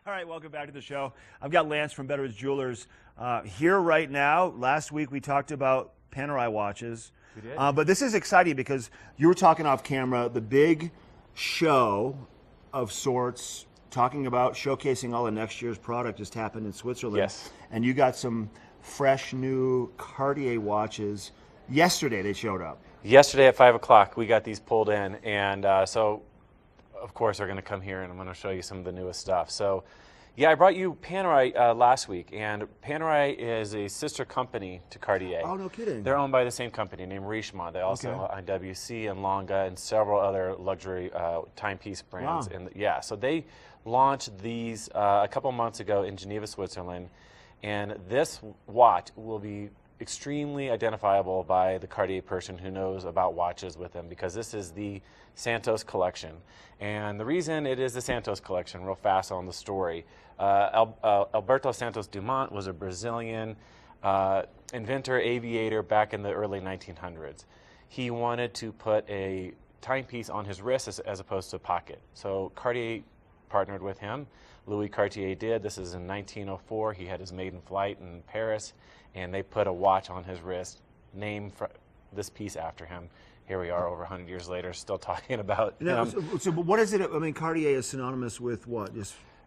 All right, welcome back to the show. I've got Lance from Betteridge Jewelers here right now. Last week we talked about Panerai watches. We did. But this is exciting because you were talking off camera, the big show of sorts, talking about showcasing all of next year's product just happened in Switzerland. Yes. And you got some fresh new Cartier watches. Yesterday they showed up. Yesterday at 5 o'clock, we got these pulled in, and so of course they're going to come here, and I'm going to show you some of the newest stuff. So, yeah, I brought you Panerai last week, and Panerai is a sister company to Cartier. Oh, no kidding. They're owned by the same company named Richemont. They also own WC and Longa and several other luxury timepiece brands. Wow. And yeah, so they launched these a couple months ago in Geneva, Switzerland, and this watch will be extremely identifiable by the Cartier person who knows about watches with them, because this is the Santos collection. And the reason it is the Santos collection, real fast on the story, Alberto Santos Dumont was a Brazilian inventor, aviator back in the early 1900s. He wanted to put a timepiece on his wrist as opposed to a pocket. So Cartier partnered with him. Louis Cartier did. This is in 1904. He had his maiden flight in Paris, and they put a watch on his wrist, named this piece after him. Here we are over 100 years later, still talking about him. So what is it? I mean, Cartier is synonymous with what?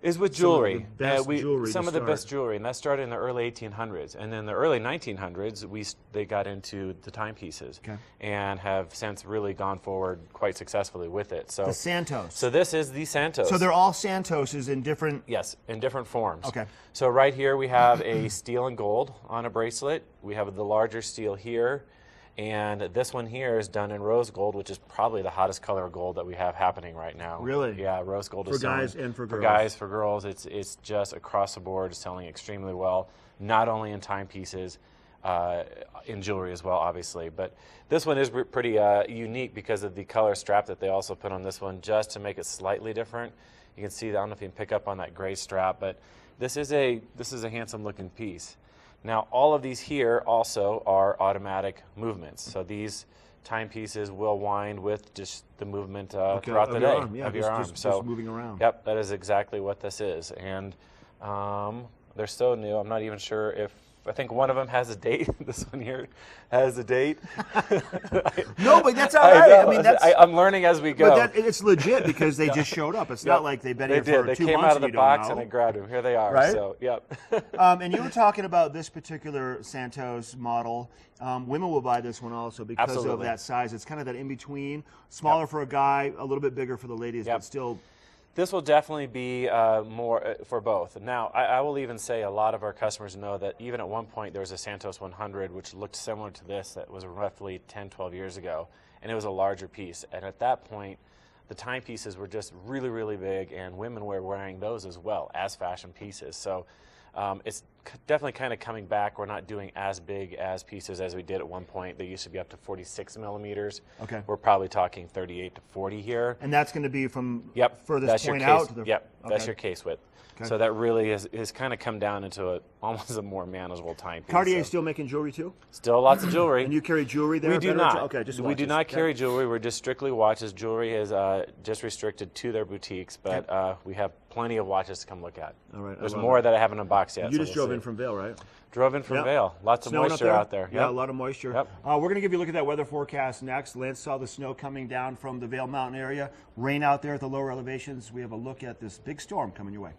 Is with jewelry. Some of the best jewelry, and that started in the early 1800s. And then the early 1900s, they got into the timepieces, and have since really gone forward quite successfully with it. So the Santos. So this is the Santos. So they're all Santoses in different. Yes, in different forms. Okay. So right here we have a steel and gold on a bracelet. We have the larger steel here. And this one here is done in rose gold, which is probably the hottest color of gold that we have happening right now. Really? Yeah, rose gold for is guys and for girls. For guys, for girls, it's just across the board selling extremely well. Not only in timepieces, in jewelry as well, obviously. But this one is pretty unique because of the color strap that they also put on this one, just to make it slightly different. You can see, I don't know if you can pick up on that gray strap, but this is a handsome looking piece. Now, all of these here also are automatic movements. So these timepieces will wind with just the movement throughout the day of your arm. Just moving around. Yep, that is exactly what this is. And they're so new, I'm not even sure if, I think one of them has a date. This one here has a date. No, but that's all right. I mean, I'm learning as we go. But it's legit because they just showed up. It's not like they've been here for 2 months. They came out of the box and I grabbed them. Here they are. Right? So, yep. And you were talking about this particular Santos model. Women will buy this one also because of that size. It's kind of that in-between. Smaller for a guy, a little bit bigger for the ladies, but still. This will definitely be more for both. Now, I will even say a lot of our customers know that even at one point there was a Santos 100 which looked similar to this that was roughly 10, 12 years ago, and it was a larger piece. And at that point, the timepieces were just really, really big, and women were wearing those as well as fashion pieces. So it's definitely kind of coming back. We're not doing as big as pieces as we did at one point. They used to be up to 46 millimeters. Okay. We're probably talking 38 to 40 here. And that's going to be from furthest that's point your case, out to the. Yep, that's your case width. Okay. So that really has kind of come down into almost a more manageable timepiece. Cartier is still making jewelry too? Still lots of jewelry. And you carry jewelry there? We do not. Okay, just watches. We do not carry jewelry. We're just strictly watches. Jewelry is just restricted to their boutiques, but we have plenty of watches to come look at. All right. There's more that I haven't unboxed yet. You just drove in from Vail, right? Drove in from Vail. Lots of moisture out there. Yeah, a lot of moisture. Yep. We're going to give you a look at that weather forecast next. Lance saw the snow coming down from the Vail Mountain area. Rain out there at the lower elevations. We have a look at this big storm coming your way.